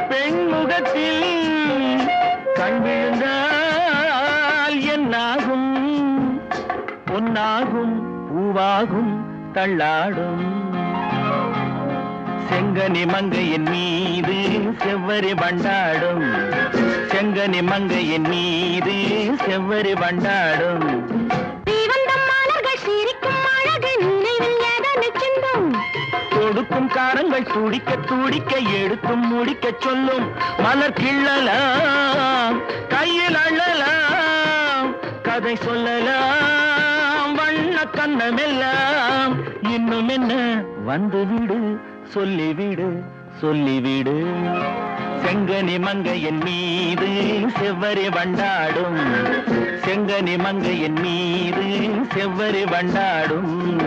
பெண்முகத்தில் கண் விழுந்தால் என்னாகும்? பொன்னாகும் பூவாகும் தள்ளாடும். செங்கனி மங்கையின் மீது செவ்வரி வண்டாடும். செங்கனி மங்கையின் மீது செவ்வரி வண்டாடும். கொடுக்கும் காரங்கள் துடிக்க துடிக்க எடுக்கும் முடிக்க சொல்லும். மலர் கிள்ளலாம் கையில் அள்ளலாம். கதை சொல்லலாம் வண்ண கண்ணமெல்லாம். இன்னும் என்ன வந்து விடு சொல்லிவிடு சொல்லிவிடு. செங்கனி மங்கையின் மீது செவ்வரி வண்டாடும். செங்கனி மங்கையின் மீது செவ்வரி வண்டாடும்.